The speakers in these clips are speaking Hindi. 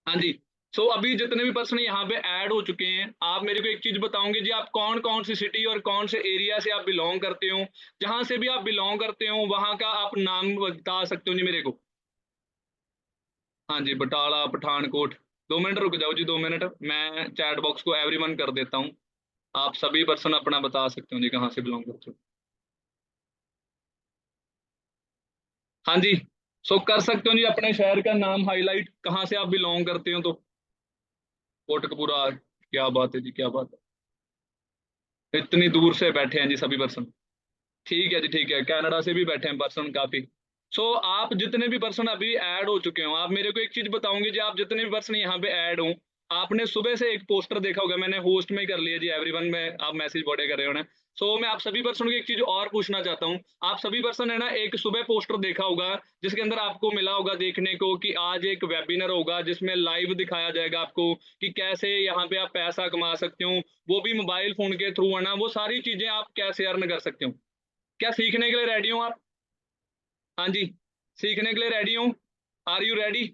हाँ जी। सो अभी जितने भी पर्सन यहाँ पे ऐड हो चुके हैं, आप मेरे को एक चीज़ बताओगे जी, आप कौन-कौन सी सिटी और कौन से एरिया से आप बिलॉन्ग करते हो? जहाँ से भी आप बिलॉन्ग करते हो, वहाँ का आप नाम बता सकते हो जी मेरे को? हाँ जी, बटाला, पठानकोट। 2 मिनट रुक जाओ जी, 2 मिनट। मैं चैट बॉक्स को एवरीवन कर देता हूँ। आप सभी पर्सन अपना बता सकते हो जी, कहाँ से बिलॉन्ग करते हो। हाँ जी। सो कर सकते हो जी अपने शहर का नाम हाइलाइट, कहाँ से आप बिलॉन्ग करते हो तो। कोटकपूरा। क्या बात है जी, क्या बात है। इतनी दूर से बैठे हैं जी सभी पर्सन। ठीक है जी, ठीक है। कनाडा से भी बैठे हैं पर्सन काफी। सो आप जितने भी पर्सन अभी ऐड हो चुके हो, आप मेरे को एक चीज बताओगे जी, आप जितने भी पर्सन यहाँ पे ऐड हो, आपने सुबह से एक पोस्टर देखा होगा, मैंने होस्ट में ही कर लिया जी, एवरीवन में आप मैसेज बॉडे कर रहे हो ना। सो मैं आप सभी पर्सन को एक चीज और पूछना चाहता हूँ। आप सभी पर्सन है ना, एक सुबह पोस्टर देखा होगा जिसके अंदर आपको मिला होगा देखने को कि आज एक वेबिनार होगा जिसमें लाइव दिखाया जाएगा आपको कि कैसे यहाँ पे आप पैसा कमा सकते हो, वो भी मोबाइल फोन के थ्रू है ना, वो सारी चीजें आप कैसे अर्न कर सकते हो। क्या सीखने के लिए रेडी हो आप? हाँ जी। सीखने के लिए रेडी हो? Are you ready?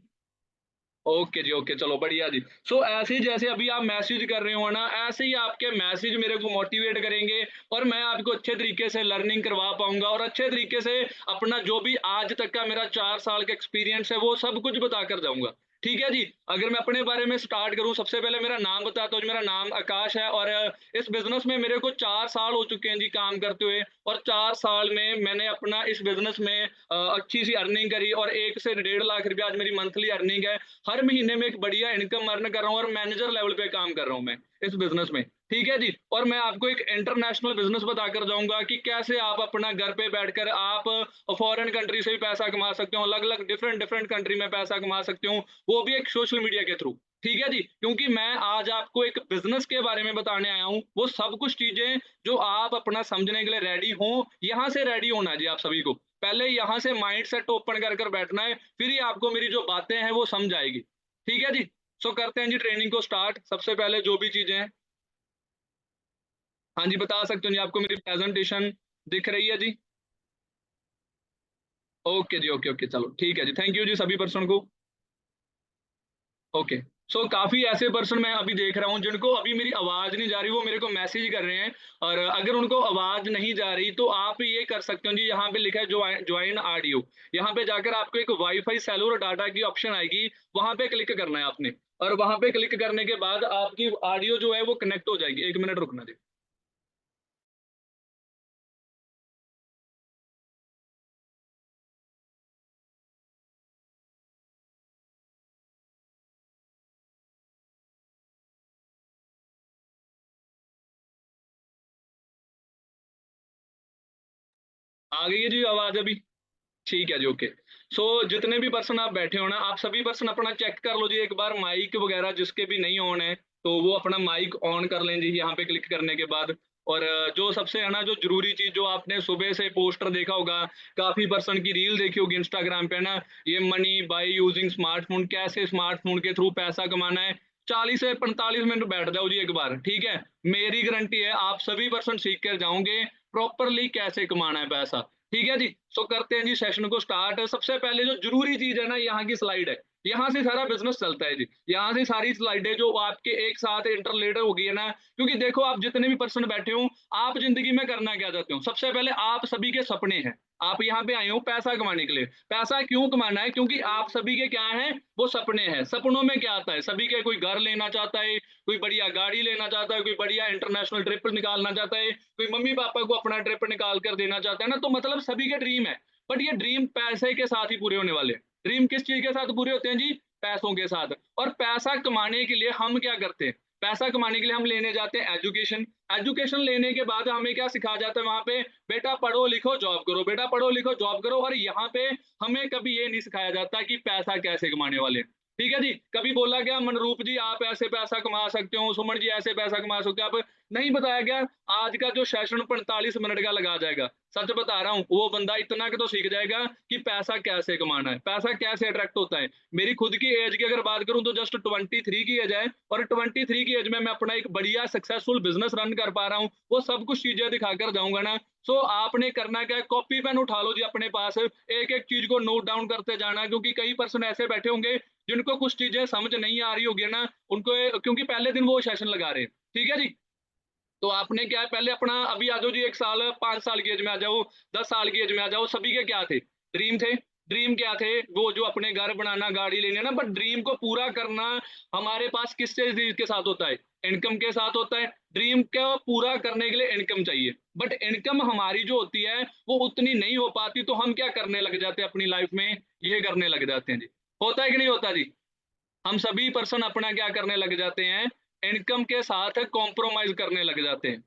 ओके जी, ओके, चलो बढ़िया जी। सो ऐसे ही जैसे अभी आप मैसेज कर रहे हो ना, ऐसे ही आपके मैसेज मेरे को मोटिवेट करेंगे और मैं आपको अच्छे तरीके से लर्निंग करवा पाऊंगा और अच्छे तरीके से अपना जो भी आज तक का मेरा 4 साल का एक्सपीरियंस है वो सब कुछ बता कर जाऊंगा। ठीक है जी। अगर मैं अपने बारे में स्टार्ट करूं, सबसे पहले मेरा नाम बताता हूं जी। मेरा नाम आकाश है और इस बिजनेस में मेरे को 4 साल हो चुके हैं जी काम करते हुए। और 4 साल में मैंने अपना इस बिजनेस में अच्छी सी अर्निंग करी और 1 से 1.5 लाख रुपया आज मेरी मंथली अर्निंग है। हर महीने में एक बढ़िया इनकम अर्न कर रहा हूँ और मैनेजर लेवल पे काम कर रहा हूँ मैं इस बिजनेस में। ठीक है जी। और मैं आपको एक इंटरनेशनल बिजनेस बताकर जाऊंगा कि कैसे आप अपना घर पे बैठकर आप फॉरेन कंट्री से भी पैसा कमा सकते हो, अलग अलग डिफरेंट डिफरेंट कंट्री में पैसा कमा सकते हो, वो भी एक सोशल मीडिया के थ्रू। ठीक है जी। क्योंकि मैं आज आपको एक बिजनेस के बारे में बताने आया हूँ, वो सब कुछ चीजें जो आप अपना समझने के लिए रेडी हो, यहाँ से रेडी होना है जी आप सभी को। पहले यहाँ से माइंड सेट ओपन कर कर बैठना है, फिर ही आपको मेरी जो बातें हैं वो समझ आएगी। ठीक है जी। सो करते हैं जी ट्रेनिंग को स्टार्ट। सबसे पहले जो भी चीजें हैं, हाँ जी, बता सकते हो जी। आपको मेरी प्रेजेंटेशन दिख रही है जी? ओके जी, ओके, ओके, चलो ठीक है जी। थैंक यू जी सभी पर्सन को। ओके। सो काफी ऐसे पर्सन मैं अभी देख रहा हूँ जिनको अभी मेरी आवाज नहीं जा रही, वो मेरे को मैसेज कर रहे हैं। और अगर उनको आवाज नहीं जा रही तो आप ये कर सकते हो जी, यहाँ पे लिखा है ज्वाइन ऑडियो। यहाँ पे जाकर आपको एक वाईफाई सेलुलर डाटा की ऑप्शन आएगी, वहां पे क्लिक करना है आपने। और वहां पे क्लिक करने के बाद आपकी ऑडियो जो है वो कनेक्ट हो जाएगी। 1 मिनट रुकना जी। आ गई है जी आवाज अभी? ठीक है जी, ओके। सो जितने भी पर्सन आप बैठे हो ना, आप सभी पर्सन अपना चेक कर लो जी एक बार, माइक वगैरह जिसके भी नहीं ऑन है तो वो अपना माइक ऑन कर लें जी यहाँ पे क्लिक करने के बाद। और जो सबसे है ना, जो जरूरी चीज जो आपने सुबह से पोस्टर देखा होगा, काफी पर्सन की रील देखी होगी इंस्टाग्राम पे ना, ये मनी बाय यूजिंग स्मार्टफोन, कैसे स्मार्टफोन के थ्रू पैसा कमाना है। 40 से 45 मिनट बैठ जाओ जी एक बार, ठीक है। मेरी गारंटी है आप सभी पर्सन सीख कर जाओगे प्रॉपरली कैसे कमाना है पैसा। ठीक है जी। सो करते हैं जी सेशन को स्टार्ट। सबसे पहले जो जरूरी चीज है ना, यहाँ की स्लाइड है। यहाँ से सारा बिजनेस चलता है जी। यहाँ से सारी स्लाइडें जो आपके एक साथ इंटरलेटर हो गई है ना, क्योंकि देखो आप जितने भी पर्सन बैठे हो, आप जिंदगी में करना क्या चाहते हो? सबसे पहले आप सभी के सपने हैं। आप यहाँ पे आए हो पैसा कमाने के लिए। पैसा क्यों कमाना है? क्योंकि आप सभी के क्या है, वो सपने हैं। सपनों में क्या आता है? सभी के कोई घर लेना चाहता है, कोई बढ़िया गाड़ी लेना चाहता है, कोई बढ़िया इंटरनेशनल ट्रिप निकालना चाहता है, कोई मम्मी पापा को अपना ट्रिप निकाल कर देना चाहता है ना, तो मतलब सभी के ड्रीम है। बट ये ड्रीम पैसे के साथ ही पूरे होने वाले हैं। ड्रीम किस चीज के साथ पूरे होते हैं जी? पैसों के साथ। और पैसा कमाने के लिए हम क्या करते हैं? पैसा कमाने के लिए हम लेने जाते हैं एजुकेशन। एजुकेशन लेने के बाद हमें क्या सिखाया जाता है वहां पे? बेटा पढ़ो लिखो जॉब करो, बेटा पढ़ो लिखो जॉब करो। और यहाँ पे हमें कभी ये नहीं सिखाया जाता कि पैसा कैसे कमाने वाले हैं। ठीक है जी। कभी बोला गया मनरूप जी आप ऐसे पैसा कमा सकते हो, सुमन जी ऐसे पैसा कमा सकते हो, आप नहीं बताया गया। आज का जो सेशन 45 मिनट का लगा जाएगा, सच बता रहा हूँ, वो बंदा इतना के तो सीख जाएगा कि पैसा कैसे कमाना है, पैसा कैसे अट्रैक्ट होता है। मेरी खुद की एज की अगर बात करूं तो जस्ट 23 की एज है, और 23 की एज में मैं अपना एक बढ़िया सक्सेसफुल बिजनेस रन कर पा रहा हूँ। वो सब कुछ चीजें दिखाकर जाऊंगा ना। सो आपने करना क्या है, कॉपी पेन उठा लो जी अपने पास, एक एक चीज को नोट डाउन करते जाना, क्योंकि कई पर्सन ऐसे बैठे होंगे जिनको कुछ चीजें समझ नहीं आ रही होगी ना उनको, क्योंकि पहले दिन वो सेशन लगा रहे हैं, ठीक है जी। तो आपने क्या है, पहले अपना अभी आ जाओ जी, 1 साल 5 साल की एज में आ जाओ, 10 साल की एज में आ जाओ, सभी के क्या थे, ड्रीम थे। ड्रीम क्या थे, वो जो अपने घर बनाना, गाड़ी लेना ना, बट ड्रीम को पूरा करना हमारे पास किस चीज के साथ होता है, इनकम के साथ होता है। ड्रीम को पूरा करने के लिए इनकम चाहिए, बट इनकम हमारी जो होती है वो उतनी नहीं हो पाती, तो हम क्या करने लग जाते हैं अपनी लाइफ में, ये करने लग जाते हैं जी। होता है कि नहीं होता जी? हम सभी पर्सन अपना क्या करने लग जाते हैं, इनकम के साथ कॉम्प्रोमाइज करने लग जाते हैं,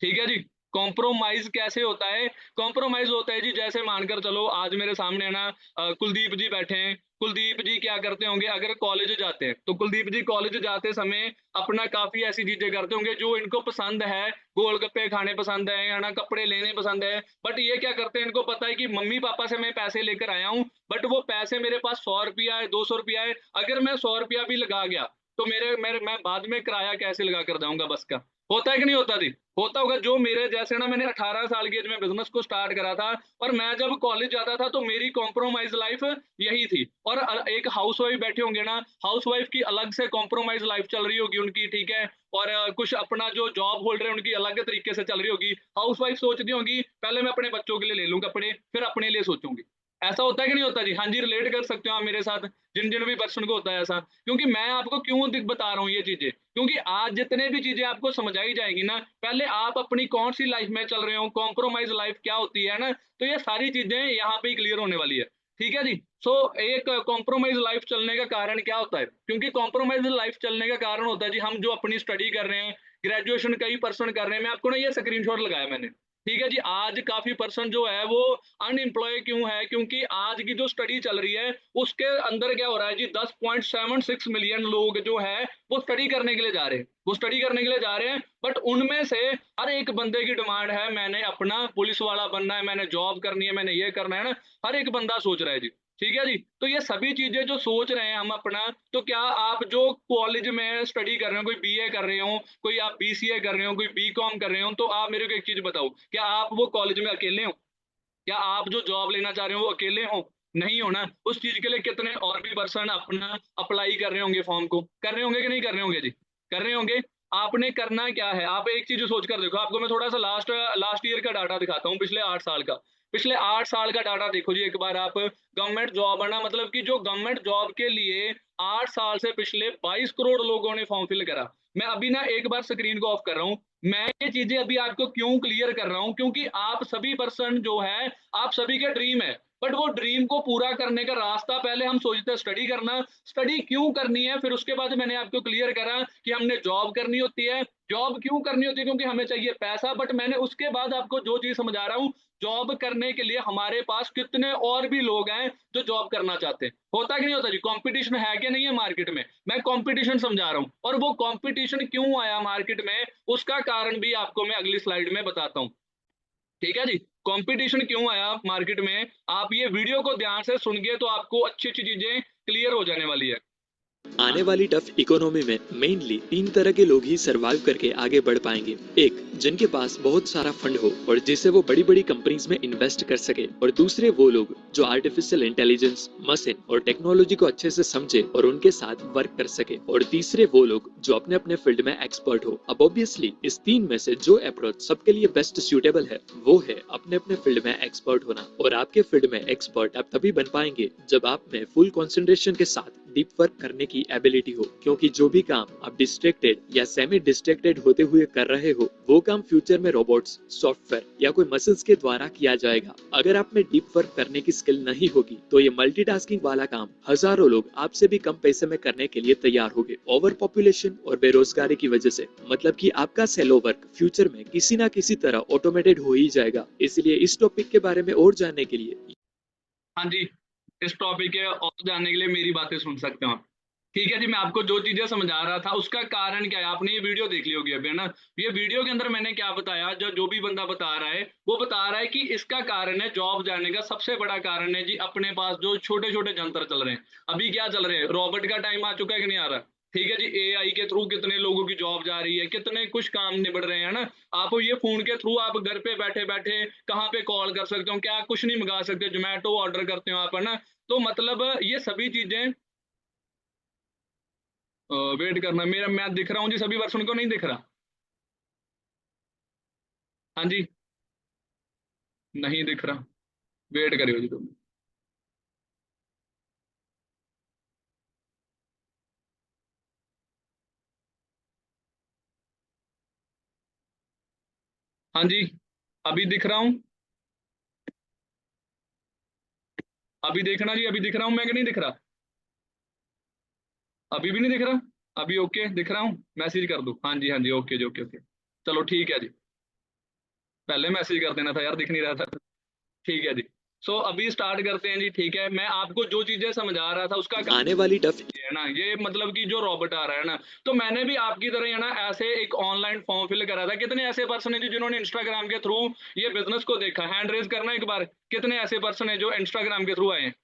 ठीक है जी। कॉम्प्रोमाइज कैसे होता है? कॉम्प्रोमाइज होता है जी, जैसे मानकर चलो आज मेरे सामने है ना कुलदीप जी बैठे हैं। कुलदीप जी क्या करते होंगे, अगर कॉलेज जाते हैं तो कुलदीप जी कॉलेज जाते समय अपना काफी ऐसी चीजें करते होंगे जो इनको पसंद है, गोलगप्पे खाने पसंद है, या ना कपड़े लेने पसंद है। बट ये क्या करते हैं, इनको पता है कि मम्मी पापा से मैं पैसे लेकर आया हूँ, बट वो पैसे मेरे पास 100 रुपया है, 200 रुपया है, अगर मैं 100 रुपया भी लगा गया तो मेरे मेरे मैं बाद में किराया कैसे लगा कर जाऊंगा बस का। होता है कि नहीं होता जी? होता होगा। जो मेरे जैसे ना, मैंने 18 साल की एज में बिजनेस को स्टार्ट करा था, और मैं जब कॉलेज जाता था तो मेरी कॉम्प्रोमाइज लाइफ यही थी। और एक हाउसवाइफ बैठे होंगे ना, हाउसवाइफ की अलग से कॉम्प्रोमाइज लाइफ चल रही होगी उनकी, ठीक है। और कुछ अपना जो जॉब होल्डर है उनकी अलग तरीके से चल रही होगी। हाउसवाइफ सोचती होंगी पहले मैं अपने बच्चों के लिए ले लूं कपड़े, फिर अपने लिए सोचूंगी। ऐसा होता है कि नहीं होता जी? हाँ जी, रिलेट कर सकते हो आप मेरे साथ, जिन जिन भी पर्सन को होता है ऐसा। क्योंकि मैं आपको क्यों बता रहा हूँ ये चीजें, क्योंकि आज जितने भी चीजें आपको समझाई जाएगी ना, पहले आप अपनी कौन सी लाइफ में चल रहे हो, कॉम्प्रोमाइज लाइफ क्या होती है ना, तो ये सारी चीजें यहाँ पे क्लियर होने वाली है, ठीक है जी। सो एक कॉम्प्रोमाइज लाइफ चलने का कारण क्या होता है? क्योंकि कॉम्प्रोमाइज लाइफ चलने का कारण होता है जी, हम जो अपनी स्टडी कर रहे हैं, ग्रेजुएशन कई पर्सन कर रहे हैं, मैं आपको ना ये स्क्रीनशॉट लगाया मैंने, ठीक है जी। आज काफी पर्सन जो है वो अनएम्प्लॉय क्यों है, क्योंकि आज की जो स्टडी चल रही है उसके अंदर क्या हो रहा है जी, 10.76 मिलियन लोग जो है वो स्टडी करने के लिए जा रहे हैं, वो स्टडी करने के लिए जा रहे हैं। बट उनमें से हर एक बंदे की डिमांड है, मैंने अपना पुलिस वाला बनना है, मैंने जॉब करनी है, मैंने ये करना है ना, हर एक बंदा सोच रहा है जी, ठीक है जी। तो ये सभी चीजें जो सोच रहे हैं हम अपना, तो क्या आप जो कॉलेज में स्टडी कर रहे हो, कोई बीए कर रहे हो, कोई आप बीसीए कर रहे हो, कोई बीकॉम कर रहे हो, तो आप मेरे को एक चीज बताओ, क्या आप वो कॉलेज में अकेले हो? क्या आप जो जॉब लेना चाह रहे हो वो अकेले हो? नहीं हो ना। उस चीज के लिए कितने और भी पर्सन अपना अप्लाई कर रहे होंगे, फॉर्म को कर रहे होंगे कि नहीं कर रहे होंगे जी? कर रहे होंगे। आपने करना क्या है, आप एक चीज सोच कर देखो, आपको मैं थोड़ा सा लास्ट लास्ट ईयर का डाटा दिखाता हूँ, पिछले 8 साल का। पिछले 8 साल का डाटा देखो जी एक बार आप। गवर्नमेंट जॉब है ना, मतलब कि जो गवर्नमेंट जॉब के लिए 8 साल से पिछले 22 करोड़ लोगों ने फॉर्म फिल करा। मैं अभी ना एक बार स्क्रीन को ऑफ कर रहा हूँ। मैं ये चीजें अभी आपको क्यों क्लियर कर रहा हूं, क्योंकि आप सभी पर्सन जो है, आप सभी के ड्रीम है, बट वो ड्रीम को पूरा करने का रास्ता पहले हम सोचते हैं स्टडी करना। स्टडी क्यों करनी है, फिर उसके बाद मैंने आपको क्लियर करा कि हमने जॉब करनी होती है। जॉब क्यों करनी होती है, क्योंकि हमें चाहिए पैसा। बट मैंने उसके बाद आपको जो चीज समझा रहा हूँ, जॉब करने के लिए हमारे पास कितने और भी लोग हैं जो जॉब करना चाहते हैं। होता कि नहीं होता जी? कंपटीशन है कि नहीं है मार्केट में? मैं कंपटीशन समझा रहा हूं, और वो कंपटीशन क्यों आया मार्केट में, उसका कारण भी आपको मैं अगली स्लाइड में बताता हूं, ठीक है जी। कंपटीशन क्यों आया मार्केट में, आप ये वीडियो को ध्यान से सुनिए तो आपको अच्छी अच्छी चीजें क्लियर हो जाने वाली है। आने वाली टफ इकोनॉमी में मेनली 3 तरह के लोग ही सरवाइव करके आगे बढ़ पाएंगे। एक, जिनके पास बहुत सारा फंड हो और जिसे वो बड़ी बड़ी कंपनीज में इन्वेस्ट कर सके, और दूसरे वो लोग जो आर्टिफिशियल इंटेलिजेंस, मशीन और टेक्नोलॉजी को अच्छे से समझे और उनके साथ वर्क कर सके, और तीसरे वो लोग जो अपने अपने फील्ड में एक्सपर्ट हो। अब ऑब्वियसली इस 3 में से जो अप्रोच सबके लिए बेस्ट सूटेबल है वो है अपने अपने फील्ड में एक्सपर्ट होना। और आपके फील्ड में एक्सपर्ट आप तभी बन पाएंगे जब आप में फुल कंसंट्रेशन के साथ डीप वर्क करने की एबिलिटी हो, क्योंकि जो भी काम आप डिस्ट्रैक्टेड या सेमी डिस्ट्रैक्टेड होते हुए कर रहे हो वो काम फ्यूचर में रोबोट्स, सॉफ्टवेयर या कोई मशीन्स के द्वारा किया जाएगा। अगर आप में डीप वर्क करने की स्किल नहीं होगी तो ये मल्टीटास्किंग वाला काम हजारों लोग आपसे भी कम पैसे में करने के लिए तैयार होंगे, ओवर पॉपुलेशन और बेरोजगारी की वजह से। मतलब कि आपका सेलो वर्क फ्यूचर में किसी ना किसी तरह ऑटोमेटेड हो ही जाएगा। इसलिए इस टॉपिक के बारे में और जानने के लिए हाँ जी, इस टॉपिक के और जानने के लिए मेरी बातें सुन सकते हो आप। ठीक है जी, मैं आपको जो चीजें समझा रहा था उसका कारण क्या है, आपने ये वीडियो देख ली होगी अभी, है ना। ये वीडियो के अंदर मैंने क्या बताया, जो जो भी बंदा बता रहा है वो बता रहा है कि इसका कारण है जॉब जाने का। सबसे बड़ा कारण है जी अपने पास जो छोटे छोटे यंत्र चल रहे हैं। अभी क्या चल रहे हैं, रॉबोट का टाइम आ चुका है कि नहीं आ रहा? ठीक है जी, एआई के थ्रू कितने लोगों की जॉब जा रही है, कितने कुछ काम निबड़ रहे हैं ना। आप ये फोन के थ्रू आप घर पे बैठे बैठे कहाँ पे कॉल कर सकते हो, क्या कुछ नहीं मंगा सकते, जोमेटो ऑर्डर करते हो आप, है ना। तो मतलब ये सभी चीजें वेट करना, मेरा मैं दिख रहा हूँ जी सभी पर्सन को, नहीं दिख रहा? हाँ जी, नहीं दिख रहा, वेट करियो जी तुम। हाँ जी, अभी दिख रहा हूँ, अभी देखना जी, अभी दिख रहा हूँ मैं कि नहीं दिख रहा? अभी भी नहीं दिख रहा? अभी ओके दिख रहा हूँ, मैसेज कर दो। हाँ जी हाँ जी, ओके जी, ओके ओके, चलो ठीक है जी। पहले मैसेज कर देना था यार, दिख नहीं रहा था। ठीक है जी। सो अभी स्टार्ट करते हैं जी, ठीक है। मैं आपको जो चीजें समझा रहा था उसका आने वाली टफ है ना, ये मतलब कि जो रॉबोट आ रहा है ना, तो मैंने भी आपकी तरह ही है ना ऐसे एक ऑनलाइन फॉर्म फिल करा था। कितने ऐसे पर्सन है जी जिन्होंने इंस्टाग्राम के थ्रू ये बिजनेस को देखा? हैंड रेज करना एक बार। कितने ऐसे पर्सन है जो इंस्टाग्राम के थ्रू आए हैं?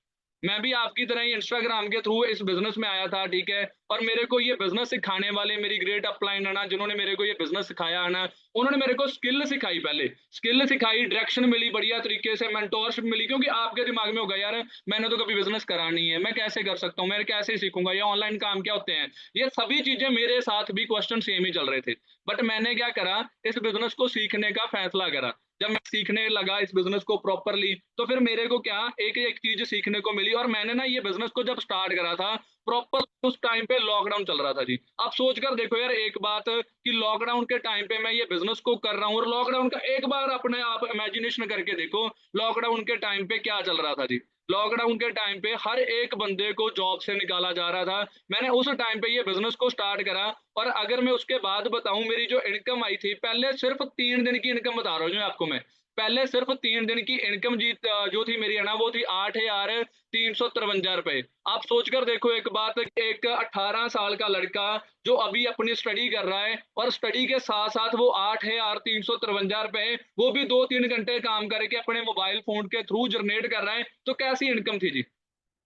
मैं भी आपकी तरह ही इंस्टाग्राम के थ्रू इस बिजनेस में आया था, ठीक है। और मेरे को ये बिजनेस सिखाने वाले मेरी ग्रेट अपलाइन है ना, जिन्होंने मेरे को ये बिजनेस सिखाया है ना, उन्होंने मेरे को स्किल सिखाई, पहले स्किल सिखाई, डायरेक्शन मिली बढ़िया तरीके से, मेंटोरशिप मिली। क्योंकि आपके दिमाग में होगा यार मैंने तो कभी बिजनेस करा नहीं है, मैं कैसे कर सकता हूँ, मैं कैसे सीखूंगा, ये ऑनलाइन काम क्या होते हैं, ये सभी चीजें मेरे साथ भी क्वेश्चन सेम ही चल रहे थे। बट मैंने क्या करा, इस बिजनेस को सीखने का फैसला करा। जब मैं सीखने लगा इस बिजनेस को प्रॉपरली, तो फिर मेरे को क्या एक एक चीज सीखने को मिली। और मैंने ना ये बिजनेस को जब स्टार्ट करा था प्रॉपर, उस टाइम पे लॉकडाउन चल रहा था जी। आप सोच कर देखो यार एक बात, कि लॉकडाउन के टाइम पे मैं ये बिजनेस को कर रहा हूँ, और लॉकडाउन का एक बार अपने आप इमेजिनेशन करके देखो, लॉकडाउन के टाइम पे क्या चल रहा था जी। लॉकडाउन के टाइम पे हर एक बंदे को जॉब से निकाला जा रहा था। मैंने उस टाइम पे ये बिजनेस को स्टार्ट करा। और अगर मैं उसके बाद बताऊं, मेरी जो इनकम आई थी, पहले सिर्फ 3 दिन की इनकम बता रहा हूँ जो आपको मैं, पहले सिर्फ 3 दिन की इनकम जो थी मेरी है ना, वो थी 8,353 रुपए। आप सोचकर देखो एक बात, एक 18 साल का लड़का जो अभी अपनी स्टडी कर रहा है, और स्टडी के साथ साथ वो 8,353 रुपए, वो भी 2-3 घंटे काम करके अपने मोबाइल फोन के थ्रू जनरेट कर रहा है, तो कैसी इनकम थी जी?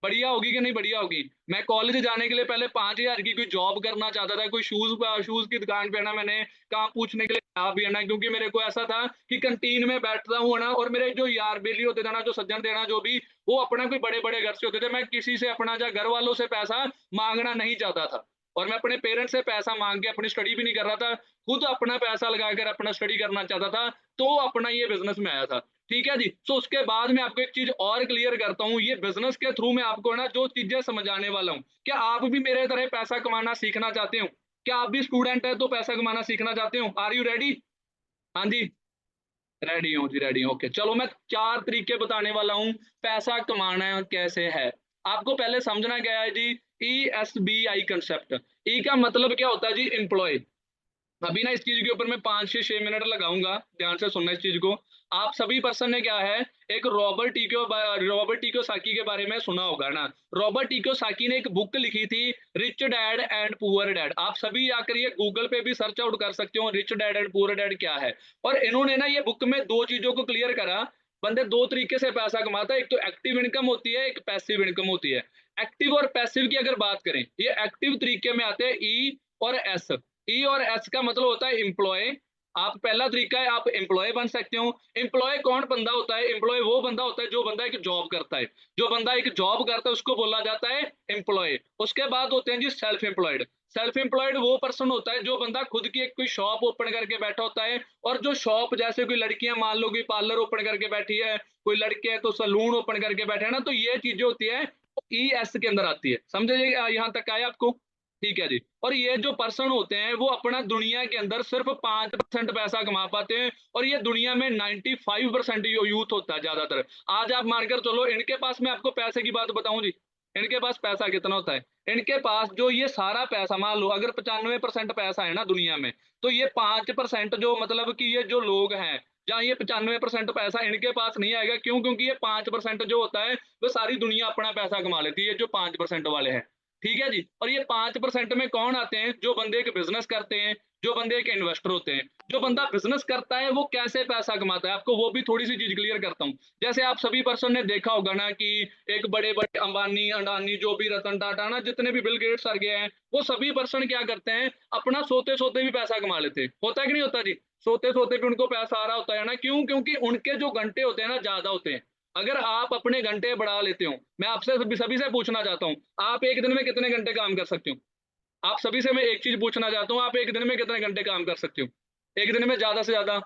बढ़िया होगी कि नहीं बढ़िया होगी? मैं कॉलेज जाने के लिए पहले 5,000 की कोई जॉब करना चाहता था, कोई शूज शूज की दुकान पे ना, मैंने काम पूछने के लिए कहा भी है ना, क्योंकि मेरे को ऐसा था कि कंटीन में बैठता हूँ ना, और मेरे जो यार बेली होते थे ना, जो सज्जन थे ना, जो भी, वो अपना कोई बड़े बड़े घर से होते थे। मैं किसी से अपना या घर वालों से पैसा मांगना नहीं चाहता था, और मैं अपने पेरेंट्स से पैसा मांग के अपनी स्टडी भी नहीं कर रहा था। खुद अपना पैसा लगाकर अपना स्टडी करना चाहता था, तो अपना ये बिजनेस में आया था। ठीक है जी। सो उसके बाद मैं आपको एक चीज और क्लियर करता हूँ, ये बिजनेस के थ्रू मैं आपको ना जो चीजें समझाने वाला हूँ, क्या आप भी मेरे तरह पैसा कमाना सीखना चाहते हो? क्या आप भी स्टूडेंट है तो पैसा कमाना सीखना चाहते हो? Are you ready? हाँ जी, रेडी हूँ जी, रेडी हूँ। ओके, चलो मैं 4 तरीके बताने वाला हूँ पैसा कमाना कैसे है। आपको पहले समझना क्या है जी, ESBI कंसेप्ट। ई का मतलब क्या होता है जी? एम्प्लॉय। अभी ना इस चीज के ऊपर मैं 5 से 6 मिनट लगाऊंगा, ध्यान से सुनना इस चीज को। आप सभी पर्सन ने क्या है, एक रॉबर्ट टिको साकी के बारे में सुना होगा ना। रॉबर्ट टिको साकी ने एक बुक लिखी थी, rich dad and poor dad. आप सभी आकर ये गूगल पे भी सर्च आउट कर सकते हो, rich dad and poor dad क्या है। और इन्होंने ना ये बुक में दो चीजों को क्लियर करा। बंदे दो तरीके से पैसा कमाता है, एक तो एक्टिव इनकम होती है, एक पैसिव इनकम होती है। एक्टिव और पैसिव की अगर बात करें, ये एक्टिव तरीके में आते हैं ई और एस। ई और एस का मतलब होता है एम्प्लॉय। आप पहला तरीका है, आप एम्प्लॉय बन सकते हो। एम्प्लॉय कौन बंदा होता है? एम्प्लॉय वो बंदा होता है जो बंदा एक जॉब करता है। जो बंदा एक जॉब करता है उसको बोला जाता है एम्प्लॉय। उसके बाद होते हैं जी सेल्फ एम्प्लॉयड। सेल्फ एम्प्लॉयड वो पर्सन होता है जो बंदा खुद की एक कोई शॉप ओपन करके बैठा होता है। और जो शॉप, जैसे कोई लड़कियां मान लो कोई पार्लर ओपन करके बैठी है, कोई लड़के है तो सलून ओपन करके बैठे हैं ना, तो ये चीजें होती है, ई एस के अंदर आती है। समझे जी? यहाँ तक आया आपको? ठीक है जी। और ये जो पर्सन होते हैं वो अपना दुनिया के अंदर सिर्फ 5% पैसा कमा पाते हैं, और ये दुनिया में 95% यूथ होता है ज्यादातर। आज आप मानकर चलो इनके पास, मैं आपको पैसे की बात बताऊं जी, इनके पास पैसा कितना होता है? इनके पास जो ये सारा पैसा, मान लो अगर 95% पैसा है ना दुनिया में, तो ये 5% जो मतलब कि ये जो लोग हैं, जहाँ ये 95% पैसा इनके पास नहीं आएगा। क्यों? क्योंकि ये 5% जो होता है वो सारी दुनिया अपना पैसा कमा लेती है, ये जो 5% वाले हैं। ठीक है जी। और ये 5% में कौन आते हैं? जो बंदे एक बिजनेस करते हैं, जो बंदे एक इन्वेस्टर होते हैं। जो बंदा बिजनेस करता है वो कैसे पैसा कमाता है, आपको वो भी थोड़ी सी चीज क्लियर करता हूँ। जैसे आप सभी पर्सन ने देखा होगा ना कि एक बड़े बड़े अंबानी अडानी, जो भी रतन टाटा ना, जितने भी बिल गेट्स आ गए हैं, वो सभी पर्सन क्या करते हैं, अपना सोते सोते भी पैसा कमा लेते हैं। होता है कि नहीं होता जी? सोते सोते भी उनको पैसा आ रहा होता है ना। क्यों? क्योंकि उनके जो घंटे होते हैं ना ज्यादा होते हैं। अगर आप अपने घंटे बढ़ा लेते हो, मैं आपसे सभी सभी से पूछना चाहता हूं, आप एक दिन में कितने घंटे काम कर सकते हो? आप सभी से मैं एक चीज पूछना चाहता हूँ, आप एक दिन में कितने घंटे काम कर सकते हो? एक दिन में ज्यादा से ज्यादा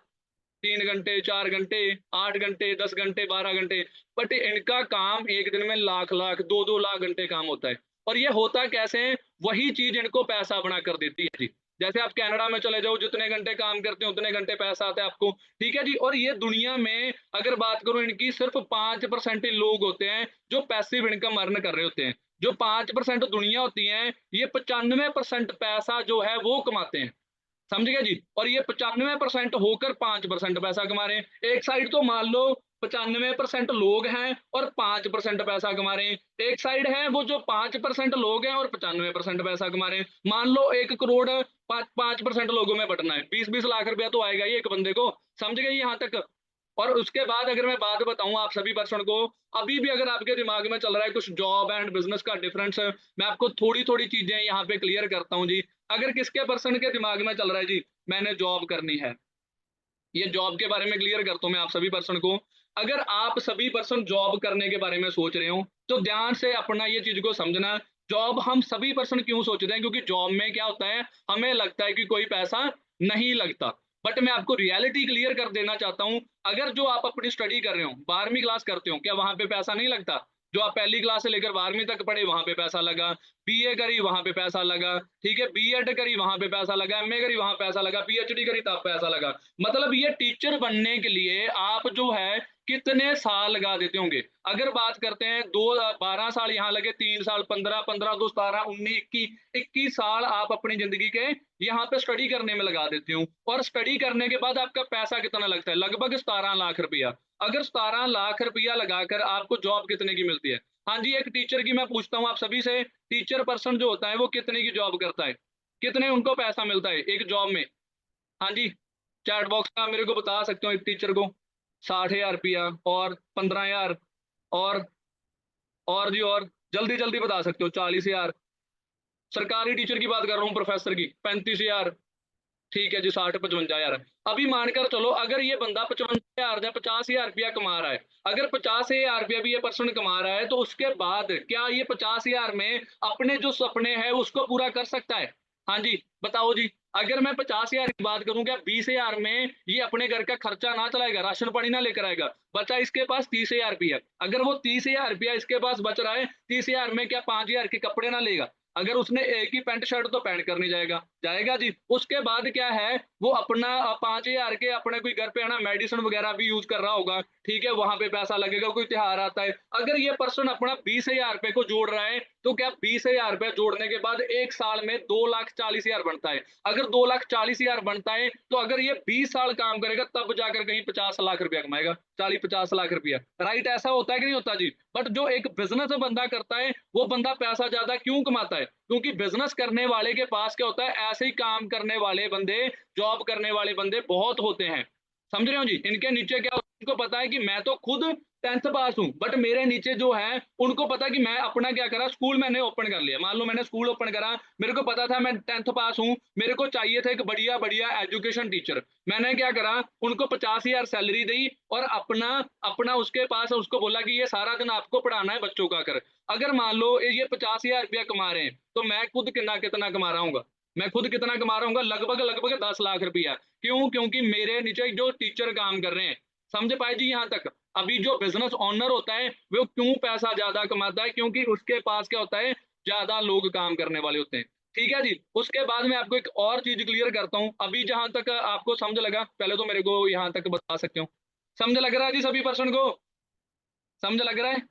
3 घंटे, 4 घंटे, 8 घंटे, 10 घंटे, 12 घंटे। बट इनका काम एक दिन में लाख लाख, 2-2 लाख घंटे काम होता है। और ये होता कैसे है? वही चीज इनको पैसा बना कर देती है जी। जैसे आप कनाडा में चले जाओ, जितने घंटे काम करते हो उतने घंटे पैसा आता है आपको। ठीक है जी। और ये दुनिया में अगर बात करूं इनकी, सिर्फ 5% ही लोग होते हैं जो पैसिव इनकम अर्न कर रहे होते हैं। जो 5% दुनिया होती है, ये 95% पैसा जो है वो कमाते हैं। समझ गए जी। और ये 95% होकर 5% पैसा कमा रहे हैं। एक साइड तो मान लो 95% लोग हैं और 5% पैसा कमा रहे हैं। एक साइड है वो जो 5% लोग हैं और 95% पैसा कमा रहे हैं। मान लो 1 करोड़ 5% लोगों में बंटना है, 20-20 लाख रुपया तो आएगा ही एक बंदे को। समझ गए यहाँ तक? और उसके बाद अगर मैं बात बताऊं आप सभी पर्सन को, अभी भी अगर आपके दिमाग में चल रहा है कुछ जॉब एंड बिजनेस का डिफरेंस, मैं आपको थोड़ी थोड़ी चीजें यहाँ पे क्लियर करता हूँ जी। अगर किसके पर्सन के दिमाग में चल रहा है जी मैंने जॉब करनी है, ये जॉब के बारे में क्लियर करता हूं मैं आप सभी पर्सन को। अगर आप सभी पर्सन जॉब करने के बारे में सोच रहे हो तो ध्यान से अपना ये चीज को समझना। जॉब हम सभी पर्सन क्यों सोचते हैं? क्योंकि जॉब में क्या होता है, हमें लगता है कि कोई पैसा नहीं लगता। बट मैं आपको रियलिटी क्लियर कर देना चाहता हूं। अगर जो आप अपनी स्टडी कर रहे हो, 12वीं क्लास करते हो, क्या वहां पे पैसा नहीं लगता? जो आप पहली क्लास से लेकर 12वीं तक पढ़े वहां पे पैसा लगा, बीए करी वहां पे पैसा लगा, ठीक है, बीएड करी वहां पे पैसा लगा, एमए करी वहां पैसा लगा, पीएचडी करी तब पैसा लगा। मतलब ये टीचर बनने के लिए आप जो है कितने साल लगा देते होंगे? अगर बात करते हैं 12 साल यहाँ लगे, 3 साल, 15, 15 2 17, 19, 21 साल आप अपनी जिंदगी के यहाँ पे स्टडी करने में लगा देते हो। और स्टडी करने के बाद आपका पैसा कितना लगता है? लगभग 17 लाख रुपया। अगर 17 लाख रुपया लगाकर आपको जॉब कितने की मिलती है? हाँ जी, एक टीचर की मैं पूछता हूँ आप सभी से, टीचर पर्सन जो होता है वो कितने की जॉब करता है? कितने उनको पैसा मिलता है एक जॉब में? हाँ जी, चैट बॉक्स में आप मेरे को बता सकते हो एक टीचर को 60,000 रुपया और 15,000 और जी, और जल्दी जल्दी बता सकते हो 40,000। सरकारी टीचर की बात कर रहा हूँ, प्रोफेसर की 35,000। ठीक है जी, 60-55,000। अभी मानकर चलो अगर ये बंदा 55,000 या 50,000 रुपया कमा रहा है, अगर 50,000 रुपया भी ये पर्सन कमा रहा है, तो उसके बाद क्या ये 50,000 में अपने जो सपने हैं उसको पूरा कर सकता है? हाँ जी, बताओ जी। अगर मैं 50,000 की बात करूं, क्या 20,000 में ये अपने घर का खर्चा ना चलाएगा, राशन पानी ना लेकर आएगा? बचा इसके पास 30,000 रुपया। अगर वो 30,000 रुपया इसके पास बच रहा है, 30,000 में क्या 5,000 के कपड़े ना लेगा? अगर उसने एक ही पैंट शर्ट तो पहन कर नहीं जाएगा, जाएगा जी। उसके बाद क्या है, वो अपना 5,000 के अपने कोई घर पे है ना मेडिसिन वगैरह भी यूज कर रहा होगा, ठीक है, वहां पे पैसा लगेगा, कोई त्योहार आता है। अगर ये पर्सन अपना 20,000 रुपए को जोड़ रहा है, तो क्या 20,000 रुपए जोड़ने के बाद एक साल में 2,40,000 बनता है? अगर 2,40,000 बनता है, तो अगर ये 20 साल काम करेगा तब जाकर कहीं 50 लाख रुपया कमाएगा, 40-50 लाख रुपया। राइट? ऐसा होता है कि नहीं होता जी? बट जो एक बिजनेस बंदा करता है, वो बंदा पैसा ज्यादा क्यों कमाता है? क्योंकि बिजनेस करने वाले के पास क्या होता है, ऐसे ही काम करने वाले बंदे, जॉब करने वाले बंदे बहुत होते हैं। समझ रहे हो जी? इनके नीचे क्या होता है, इनको पता है कि मैं तो खुद 10th पास हूं, बट मेरे नीचे जो है उनको पता कि मैं अपना क्या करा, स्कूल मैंने ओपन कर लिया। मान लो मैंने स्कूल ओपन करा, मेरे को पता था मैं 10th पास हूं, मेरे को चाहिए था एक बढ़िया बढ़िया एजुकेशन टीचर। मैंने क्या करा, उनको 50,000 सैलरी दी और अपना अपना उसके पास उसको बोला कि ये सारा दिन आपको पढ़ाना है बच्चों का कर। अगर मान लो ये 50,000 रुपया कमा रहे हैं, तो मैं खुद कितना कितना कमा रहा हूँ? मैं खुद कितना कमा रहा हूँ? लगभग लगभग 10 लाख रुपया। क्यों? क्योंकि मेरे नीचे जो टीचर काम कर रहे हैं। समझ पाए जी यहाँ तक? अभी जो बिजनेस ओनर होता है वो क्यों पैसा ज्यादा कमाता है? क्योंकि उसके पास क्या होता है, ज्यादा लोग काम करने वाले होते हैं। ठीक है जी। उसके बाद मैं आपको एक और चीज क्लियर करता हूँ। अभी जहां तक आपको समझ लगा, पहले तो मेरे को यहाँ तक बता सकते हो। समझ लग रहा है जी सभी पर्सन को? समझ लग रहा है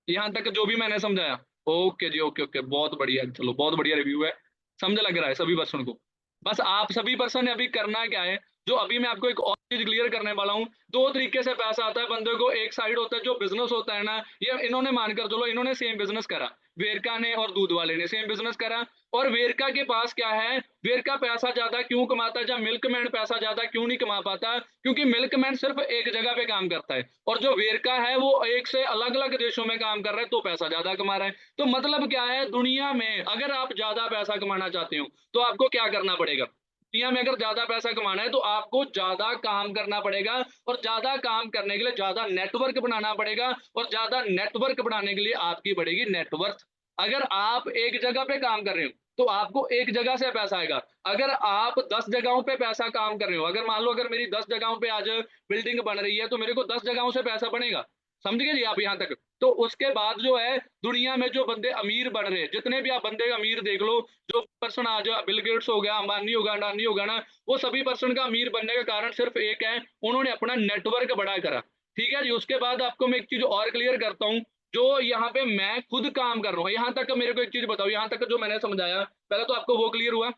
यहाँ तक जो भी मैंने समझाया? ओके जी, ओके ओके, बहुत बढ़िया, चलो बहुत बढ़िया रिव्यू है। समझ लग रहा है सभी पर्सन को? बस आप सभी पर्सन ने अभी करना क्या है, जो अभी मैं आपको एक और चीज क्लियर करने वाला हूँ। दो तरीके से पैसा आता है बंदे को। एक साइड होता है जो बिजनेस होता है ना, ये इन्होंने मानकर चलो इन्होंने सेम बिजनेस करा, वेरका ने और दूध वाले ने सेम बिजनेस करा। और वेरका के पास क्या है, वेरका पैसा ज्यादा क्यों कमाता है, जब मिल्कमैन पैसा ज्यादा क्यों नहीं कमा पाता? क्योंकि मिल्कमैन सिर्फ एक जगह पे काम करता है और जो वेरका है वो एक से अलग अलग देशों में काम कर रहा है, तो पैसा ज्यादा कमा रहा है। तो मतलब क्या है, दुनिया में अगर आप ज्यादा पैसा कमाना चाहते हो तो आपको क्या करना पड़ेगा? दुनिया में अगर ज्यादा पैसा कमाना है तो आपको ज्यादा काम करना पड़ेगा, और ज्यादा काम करने के लिए ज्यादा नेटवर्क बनाना पड़ेगा, और ज्यादा नेटवर्क बनाने के लिए आपकी बढ़ेगी नेटवर्थ। अगर आप एक जगह पे काम कर रहे हो तो आपको एक जगह से पैसा आएगा। अगर आप 10 जगहों पे पैसा काम कर रहे हो, अगर मान लो अगर मेरी 10 जगहों पे आज बिल्डिंग बन रही है तो मेरे को 10 जगहों से पैसा बनेगा। समझ गए जी आप यहाँ तक? तो उसके बाद जो है दुनिया में जो बंदे अमीर बन रहे हैं, जितने भी आप बंदे अमीर देख लो, जो पर्सन आज बिल गेट्स हो गया, अंबानी हो गया, अडानी हो गया ना, वो सभी पर्सन का अमीर बनने का कारण सिर्फ एक है, उन्होंने अपना नेटवर्क बड़ा करा। ठीक है जी? उसके बाद आपको मैं एक चीज़ और क्लियर करता हूँ, जो यहाँ पे मैं खुद काम कर रहा हूँ, यहाँ तक मेरे को एक चीज़ बताओ, यहाँ तक जो मैंने समझाया, पहले तो आपको वो क्लियर हुआ?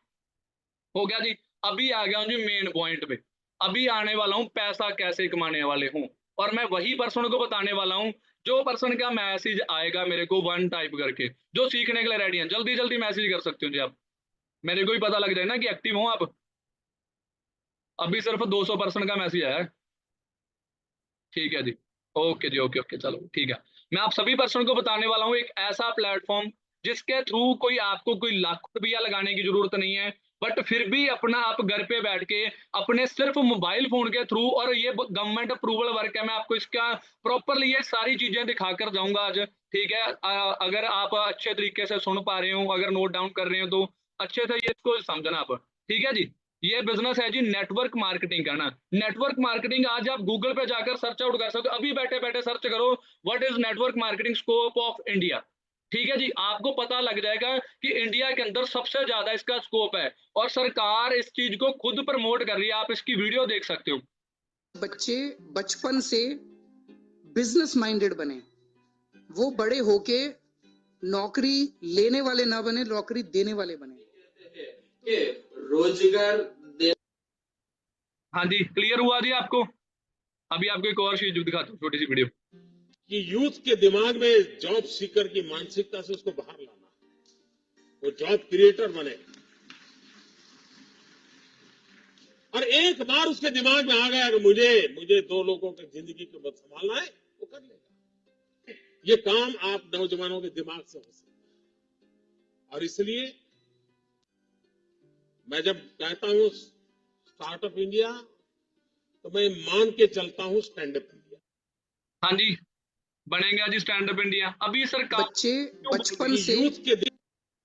हो गया जी। अभी आ गया हूँ जी मेन पॉइंट पे। अभी आने वाला हूँ पैसा कैसे कमाने वाले हूँ, और मैं वही पर्सन को बताने वाला हूँ, जो पर्सन का मैसेज आएगा मेरे को 1 टाइप करके, जो सीखने के लिए रेडी हैं। जल्दी-जल्दी मैसेज कर सकते हो जी आप। मेरे को भी पता लग जाए ना कि एक्टिव हो आप। अभी सिर्फ 200 पर्सन का मैसेज आया है। ठीक है जी। ओके जी, ओके, ओके, चलो ठीक है। मैं आप सभी पर्सन को बताने वाला हूँ एक ऐसा प्लेटफ़ॉर्म जिसके थ्रू कोई आपको कोई लाखों रुपया लगाने की ज़रूरत नहीं है, बट फिर भी अपना आप घर पे बैठ के अपने सिर्फ़ मोबाइल फ़ोन के थ्रू, और ये ब गवर्नमेंट अप्रूवल वर्क है, मैं आपको इसका प्रॉपरली ये सारी चीज़ें दिखाकर जाऊँगा आज, ठीक है? अगर आप अच्छे तरीके से सुन पा रहे हो, अगर नोट डाउन कर रहे हो तो अच्छे से ये इसको समझना आप, ठीक है जी? ये बिज़नेस है जी नेटवर्क मार्केटिंग का ना। नेटवर्क मार्केटिंग आज आप गूगल पे जाकर सर्च आउट कर सकते हो। अभी बैठे-बैठे सर्च करो what is network marketing scope of India. ठीक है जी, आपको पता लग जाएगा कि इंडिया के अंदर सबसे ज़्यादा इसका स्कोप है, और सरकार इस चीज़ को खुद प्रमोट कर रही है। आप इसकी वीडियो देख सकते हो। बच्चे बचपन से बिजनेस माइंडेड बने, वो बड़े होके नौकरी लेने वाले ना बने, नौकरी देने वाले बने। रोजगार दे। हाँ जी, क्लियर हुआ जी आपको? अभी आपको एक और चीज़ दिखाता हूँ, छोटी सी वीडियो। कि यूथ के दिमाग में जॉब सीकर की मानसिकता से उसको बाहर लाना, वो जॉब क्रिएटर बने, और एक बार उसके दिमाग में आ गया कि मुझे 2 लोगों की जिंदगी को बस संभालना है, वो कर लेगा। ये काम आप नौजवानों के दिमाग से हो सकता है, और इसलिए मैं जब कहता हूं स्टार्टअप इंडिया, तो मैं मान के चलता हूं स्टैंड अप इंडिया। हाँ जी, बनेगा जी स्टैंड अप इंडिया। अभी सरकार बच्चे बचपन से यूथ के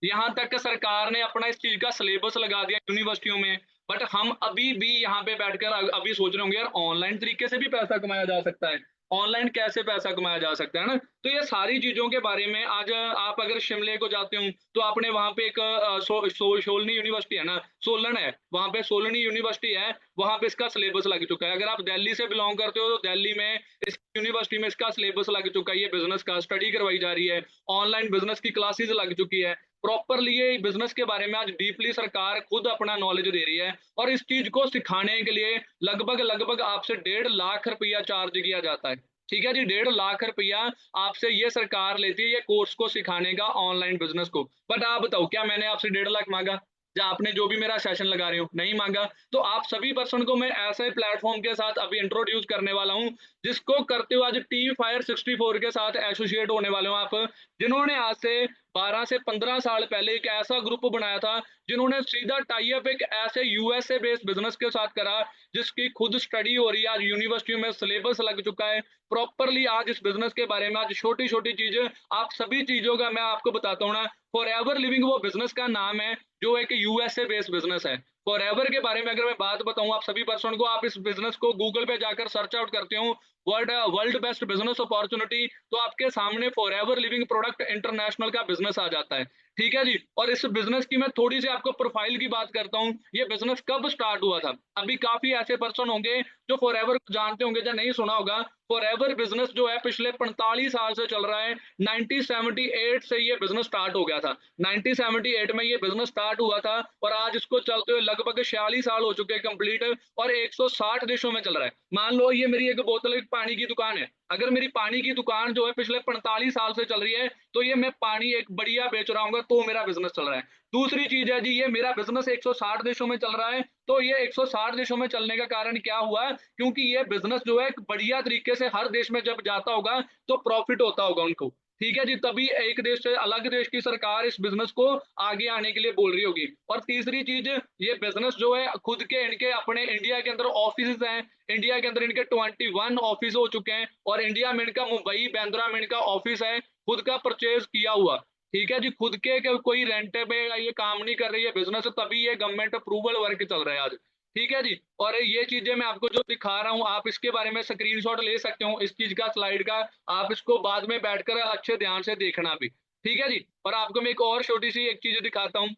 यहाँ तक कि सरकार ने अपना इस चीज़ का सिलेबस लगा दिया यूनिवर्सिटियों में, बट हम अभी भी यहाँ पे बैठकर अभी सोच रहे होंगे यार ऑनलाइन तरीके से भी पैसा कमाया जा सकता है। ऑनलाइन कैसे पैसा कमाया जा सकता है ना? तो ये सारी चीज़ों के बारे में आज आप अगर शिमले को जाते हो तो आपने वहाँ पे एक सोलनी यूनिवर्सिटी है ना, सोलन है, वहाँ पे सोलनी यूनिवर्सिटी है, वहाँ पे इसका सिलेबस लग चुका है। अगर आप दिल्ली से बिलॉन्ग करते हो तो दिल्ली में इस यूनिवर्सिटी में इसका सिलेबस लग चुका है, ये बिज़नेस का स्टडी करवाई जा रही है, ऑनलाइन बिज़नेस की क्लासेस लग चुकी है। प्रॉपरली ये बिज़नेस के बारे में आज डीपली सरकार खुद अपना नॉलेज दे रही है, और इस चीज़ को सिखाने के लिए लगभग आपसे 1.5 लाख रुपया चार्ज किया जाता है। ठीक है जी, 1.5 लाख रुपया आपसे ये सरकार लेती है ये कोर्स को सिखाने का, ऑनलाइन बिज़नेस को। बट आप बताओ क्या मैंने आपसे 1.5 लाख माँगा? या आपने जो भी मेरा सेशन लगा रहे हो, नहीं माँगा। तो आप सभी पर्सन को मैं ऐसे प्लेटफ़ॉर्म के साथ अभी इंट्रोड्यूस करने वाला हूँ, जिसको करते हुए आज टीम फायर 64 के साथ एसोसिएट होने वाले हो आप, जिन्होंने आज से 12 से 15 साल पहले एक ऐसा ग्रुप बनाया था, जिन्होंने सीधा टाई अप एक ऐसे यूएसए बेस्ड बिज़नेस के साथ करा, जिसकी खुद स्टडी हो रही है, आज यूनिवर्सिटियों में सिलेबस लग चुका है। प्रॉपरली आज इस बिज़नेस के बारे में आज छोटी-छोटी चीज़ें, आप सभी चीज़ों का मैं आपको बताता हूँ ना, फॉरएवर लिविंग वो बिज़नेस का नाम है, जो एक यूएसए बेस्ड बिज़नेस है। फॉरएवर के बारे में अगर मैं बात बताऊँ आप सभी पर्सन को, आप इस बिज़नेस को गूगल पे जाकर सर्च आउट करते हो, वर्ल्ड बेस्ट बिज़नेस अपॉर्च्युनिटी, तो आपके सामने फॉरएवर लिविंग प्रोडक्ट इंटरनेशनल का बिज़नेस आ जाता है। ठीक है जी? और इस बिज़नेस की मैं थोड़ी-सी आपको प्रोफाइल की बात करता हूँ। ये बिज़नेस कब स्टार्ट हुआ था? अभी काफ़ी ऐसे पर्सन होंगे जो फॉरएवर को जानते होंगे या नहीं सुना होगा। फॉरएवर बिज़नेस जो है पिछले 45 साल से चल रहा है। 1978 से ये बिज़नेस स्टार्ट हो गया था। 1978 में ये बिज़नेस स्टार्ट हुआ था, और आज इसको चलते हुए लगभग 46 साल हो चुके हैं कंप्लीट, और 160 देशों में चल रहा है। मान लो ये मेरी एक बोतल एक पानी की दुकान है। अगर मेरी पानी की दुकान जो है पिछले 45 साल से चल रही है, तो ये मैं पानी एक बढ़िया बेच रहा हूँगा, तो मेरा बिज़नेस चल रहा है। दूसरी चीज़ है जी, ये मेरा बिज़नेस 160 देशों में चल रहा है, तो ये 160 देशों में चलने का कारण क्या हुआ? क्योंकि ये बिज़नेस जो है एक बढ़िया तरीके से हर देश में जब जाता होगा, तो प्रॉफ़िट होता होगा उनको। ठीक है जी, तभी एक देश से अलग देश की सरकार इस बिज़नेस को आगे आने के लिए बोल रही होगी। और तीसरी चीज़, ये बिज़नेस जो है खुद के इनके अपने इंडिया के अंदर ऑफ़िसेज़ हैं। इंडिया के अंदर इनके 21 ऑफ़िस हो चुके हैं, और इंडिया में इनका मुंबई, बांद्रा में इनका ऑफ़िस है, खुद का परचेज़ किया हुआ। ठीक है जी, खुद के कोई रेंट पे ये काम नहीं कर रही है बिजनेस, तभी ये गवर्नमेंट अप्रूवल वर्क चल रहा है आज। ठीक है जी, और ये चीजें मैं आपको जो दिखा रहा हूँ, आप इसके बारे में स्क्रीनशॉट ले सकते हो इस चीज का, स्लाइड का। आप इसको बाद में बैठकर अच्छे ध्यान से देखना भी। ठीक है जी, और आपको मैं एक और छोटी सी एक चीज दिखाता हूँ,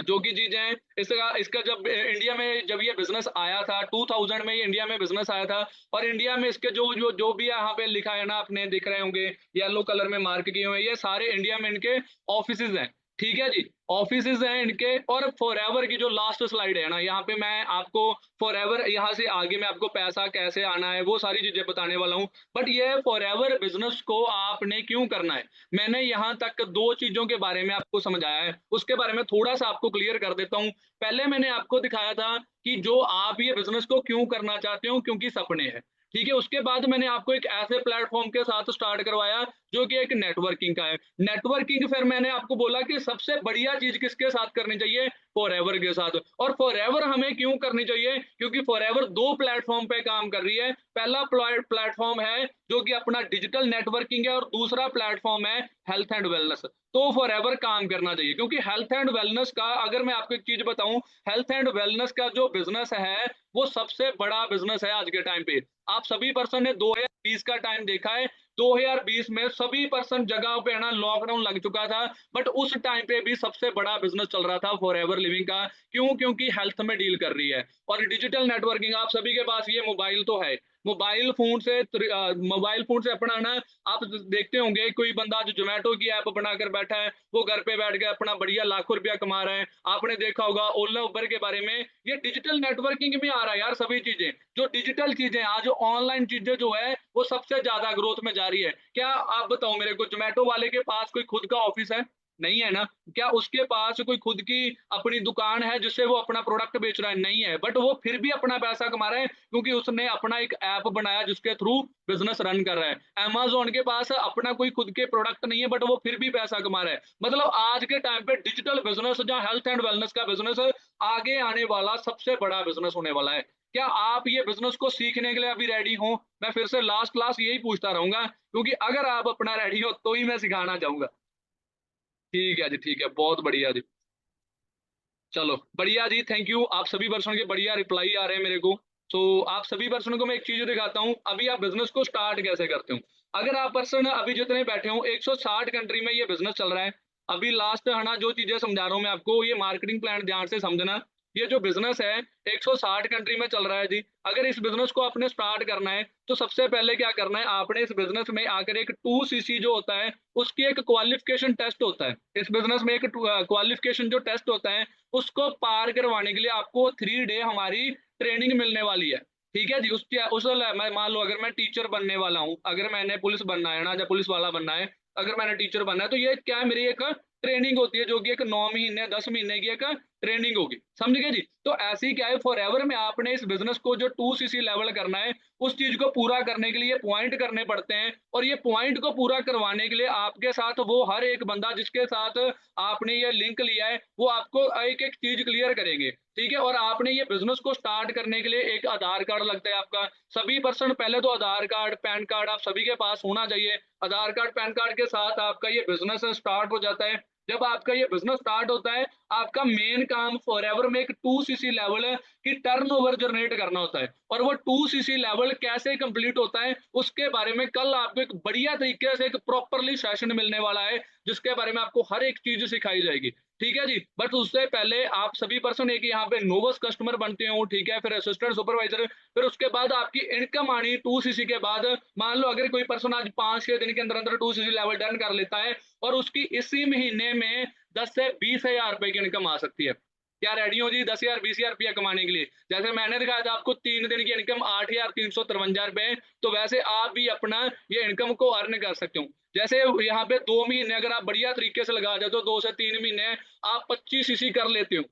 जो कि चीजें इसका इसका जब इंडिया में जब ये बिजनेस आया था 2000 में, ये इंडिया में बिजनेस आया था। और इंडिया में इसके जो जो जो भी यहाँ पे लिखा है ना, आपने दिख रहे होंगे येलो कलर में मार्क किए हुए, ये सारे इंडिया में इनके ऑफिसेज हैं। ठीक है जी, ऑफिसेज हैं इनके। और फॉर एवर की जो लास्ट स्लाइड है ना, यहाँ पे मैं आपको फॉर एवर, यहाँ से आगे मैं आपको पैसा कैसे आना है वो सारी चीजें बताने वाला हूँ। बट ये फॉर एवर बिजनेस को आपने क्यों करना है, मैंने यहाँ तक दो चीजों के बारे में आपको समझाया है, उसके बारे में थोड़ा सा आपको क्लियर कर देता हूँ। पहले मैंने आपको दिखाया था कि जो आप ये बिजनेस को क्यों करना चाहते हो, क्योंकि सपने हैं। ठीक है, उसके बाद मैंने आपको एक ऐसे प्लेटफॉर्म के साथ स्टार्ट करवाया जो कि एक नेटवर्किंग का है। नेटवर्किंग फिर मैंने आपको बोला कि सबसे बढ़िया चीज किसके साथ करनी चाहिए, फॉरएवर के साथ। और फॉरएवर हमें क्यों करनी चाहिए, क्योंकि फॉरएवर दो प्लेटफॉर्म पे काम कर रही है। पहला प्लेटफॉर्म है जो कि अपना डिजिटल नेटवर्किंग है, और दूसरा प्लेटफॉर्म है हेल्थ एंड वेलनेस। तो फॉरएवर काम करना चाहिए, क्योंकि हेल्थ एंड वेलनेस का, अगर मैं आपको एक चीज बताऊं, हेल्थ एंड वेलनेस का जो बिजनेस है वो सबसे बड़ा बिजनेस है आज के टाइम पे। आप सभी पर्सन ने 2020 का टाइम देखा है, 2020 में सभी पर्सन जगह पे है ना लॉकडाउन लग चुका था, बट उस टाइम पे भी सबसे बड़ा बिजनेस चल रहा था फॉरएवर लिविंग का। क्यों, क्योंकि हेल्थ में डील कर रही है। और डिजिटल नेटवर्किंग, आप सभी के पास ये मोबाइल तो है, मोबाइल फोन से अपना ना, आप देखते होंगे कोई बंदा जो जोमेटो की ऐप बनाकर बैठा है, वो घर पे बैठ के अपना बढ़िया लाखों रुपया कमा रहा है। आपने देखा होगा ओला उबर के बारे में, ये डिजिटल नेटवर्किंग में आ रहा है यार। सभी चीजें जो डिजिटल चीजें, आज ऑनलाइन चीजें जो है वो सबसे ज्यादा ग्रोथ में जा रही है। क्या आप बताओ मेरे को, जोमेटो वाले के पास कोई खुद का ऑफिस है? नहीं है ना। क्या उसके पास कोई खुद की अपनी दुकान है जिससे वो अपना प्रोडक्ट बेच रहा है? नहीं है। बट वो फिर भी अपना पैसा कमा रहा है, क्योंकि उसने अपना एक ऐप बनाया जिसके थ्रू बिजनेस रन कर रहा है। अमेजोन के पास अपना कोई खुद के प्रोडक्ट नहीं है, बट वो फिर भी पैसा कमा रहा है। मतलब आज के टाइम पे डिजिटल बिजनेस, जहाँ हेल्थ एंड वेलनेस का बिजनेस आगे आने वाला सबसे बड़ा बिजनेस होने वाला है। क्या आप ये बिजनेस को सीखने के लिए अभी रेडी हो? मैं फिर से लास्ट क्लास यही पूछता रहूंगा, क्योंकि अगर आप अपना रेडी हो तो ही मैं सिखाना चाहूंगा। ठीक है जी, ठीक है, बहुत बढ़िया जी। चलो बढ़िया जी, थैंक यू। आप सभी पर्सन के बढ़िया रिप्लाई आ रहे हैं मेरे को। तो आप सभी पर्सन को मैं एक चीज दिखाता हूँ, अभी आप बिजनेस को स्टार्ट कैसे करते हो। अगर आप पर्सन अभी जितने बैठे हो, 160 कंट्री में ये बिजनेस चल रहा है। अभी लास्ट है ना, जो चीजें समझा रहा हूँ मैं आपको, ये मार्केटिंग प्लान ध्यान से समझना। ये जो बिजनेस है 160 कंट्री में चल रहा है जी। अगर इस बिजनेस को आपने स्टार्ट करना है, तो सबसे पहले क्या करना है, आपने इस बिजनेस में आकर एक 2cc जो होता है उसकी एक क्वालिफिकेशन टेस्ट होता है। इस बिजनेस में एक क्वालिफिकेशन जो टेस्ट होता है, उसको पार करवाने के लिए आपको 3 डे हमारी ट्रेनिंग मिलने वाली है। ठीक है जी, मैं मान लो अगर मैं टीचर बनने वाला हूँ, अगर मैंने पुलिस बनना है ना, या पुलिस वाला बनना है, अगर मैंने टीचर बनना है, तो ये क्या है, मेरी एक ट्रेनिंग होती है जो कि एक 9 महीने 10 महीने की एक ट्रेनिंग होगी। समझ गए जी। तो ऐसी क्या है, फॉर एवर में आपने इस बिजनेस को जो 2cc लेवल करना है, उस चीज को पूरा करने के लिए पॉइंट करने पड़ते हैं। और ये पॉइंट को पूरा करवाने के लिए आपके साथ वो हर एक बंदा जिसके साथ आपने ये लिंक लिया है, वो आपको एक एक चीज क्लियर करेंगे। ठीक है, और आपने ये बिजनेस को स्टार्ट करने के लिए एक आधार कार्ड लगता है आपका। सभी पर्सन पहले तो आधार कार्ड पैन कार्ड आप सभी के पास होना चाहिए। आधार कार्ड पैन कार्ड के साथ आपका ये बिजनेस स्टार्ट हो जाता है। जब आपका ये बिजनेस स्टार्ट होता है, आपका मेन काम फॉरएवर में एक 2cc लेवल है कि टर्नओवर जनरेट करना होता है। और वो 2cc लेवल कैसे कंप्लीट होता है, उसके बारे में कल आपको एक बढ़िया तरीके से एक प्रॉपरली सेशन मिलने वाला है, जिसके बारे में आपको हर एक चीज सिखाई जाएगी। ठीक है जी। बट उससे पहले आप सभी पर्सन एक यहाँ पे नोवस कस्टमर बनते हो, ठीक है, फिर असिस्टेंट सुपरवाइजर, फिर उसके बाद आपकी इनकम आनी 2cc के बाद। मान लो अगर कोई पर्सन आज 5-6 दिन के अंदर अंदर 2cc लेवल डन कर लेता है, और उसकी इसी महीने में 10 से 20 हजार रुपए की इनकम आ सकती है। क्या रेडी हो जी 10,000 20,000 रुपया कमाने के लिए? जैसे मैंने दिखाया था आपको 3 दिन की इनकम 8,353 रुपए, तो वैसे आप भी अपना ये इनकम को अर्न कर सकते हो। जैसे यहाँ पे 2 महीने अगर आप बढ़िया तरीके से लगा जाते हो, 2 से 3 महीने आप 25cc कर लेते हो,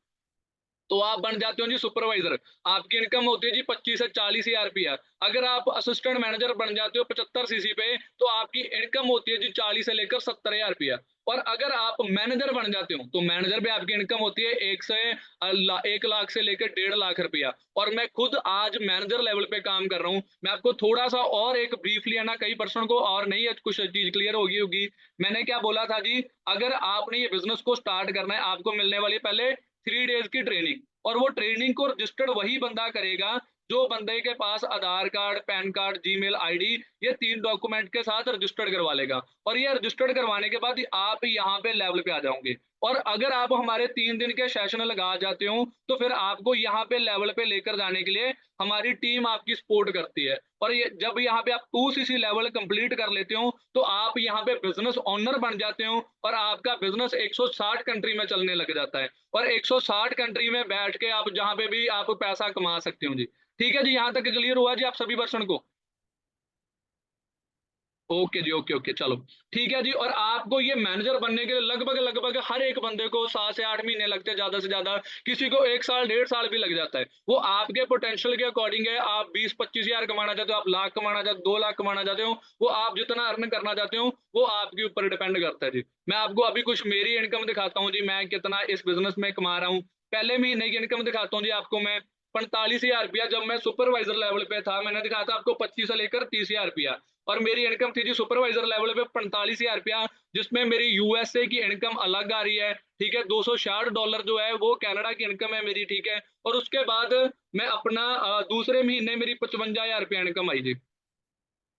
तो आप बन जाते हो जी सुपरवाइजर। आपकी इनकम होती है जी 25 से 40 हजार रुपया। अगर आप असिस्टेंट मैनेजर बन जाते हो 75 सीसी पे, तो आपकी इनकम होती है जी 40 से लेकर 70 हजार रुपया। और अगर आप मैनेजर बन जाते हो तो मैनेजर पे आपकी इनकम होती है 1 लाख से लेकर 1.5 लाख रुपया। और मैं खुद आज मैनेजर लेवल पे काम कर रहा हूँ। मैं आपको थोड़ा सा और एक ब्रीफली है ना, कई पर्सन को और नहीं है कुछ चीज क्लियर होगी। मैंने क्या बोला था जी, अगर आपने ये बिजनेस को स्टार्ट करना है, आपको मिलने वाली पहले 3 डेज की ट्रेनिंग। और वो ट्रेनिंग को रजिस्टर्ड वही बंदा करेगा जो बंदे के पास Aadhaar card, PAN card, Gmail ID, ये 3 डॉक्यूमेंट के साथ रजिस्टर्ड करवा लेगा। और ये रजिस्टर्ड करवाने के बाद आप यहाँ पे लेवल पे आ जाओगे। और अगर आप हमारे 3 दिन के सेशन लगा जाते हो, तो फिर आपको यहाँ पे लेवल पे लेकर जाने के लिए हमारी टीम आपकी सपोर्ट करती है। और ये जब यहाँ पे आप 2cc लेवल कंप्लीट कर लेते हो, तो आप यहाँ पे बिजनेस ओनर बन जाते हो और आपका बिजनेस 160 कंट्री में चलने लग जाता है। और 160 कंट्री में बैठ के आप जहाँ पे भी आप पैसा कमा सकते हो जी। ठीक है जी, यहाँ तक क्लियर हुआ जी आप सभी पर्सन को? ओके जी, ओके ओके, चलो ठीक है जी। और आपको ये मैनेजर बनने के लिए लगभग हर एक बंदे को 7 से 8 महीने लगते हैं ज्यादा से ज्यादा। किसी को 1 साल 1.5 साल भी लग जाता है। वो आपके पोटेंशियल के अकॉर्डिंग है। आप 20-25 हजार कमाना चाहते हो, आप लाख कमाना चाहते हो, 2 लाख कमाना चाहते हो, वो आप जितना अर्न करना चाहते हो वो आपके ऊपर डिपेंड करता है जी। मैं आपको अभी कुछ मेरी इनकम दिखाता हूँ जी, मैं कितना इस बिजनेस में कमा रहा हूँ। पहले महीने की इनकम दिखाता हूँ जी आपको मैं। 45 हजार रुपया जब मैं सुपरवाइजर लेवल पे था, मैंने दिखाया था आपको 25 से लेकर 30 हजार रुपया। और मेरी इनकम थी जी सुपरवाइजर लेवल पे 45 हजार रुपया, जिसमें मेरी यूएसए की इनकम अलग आ रही है। ठीक है, $260 जो है वो कनाडा की इनकम है मेरी। ठीक है, और उसके बाद मैं अपना दूसरे महीने मेरी 55 हजार रुपया इनकम आई जी।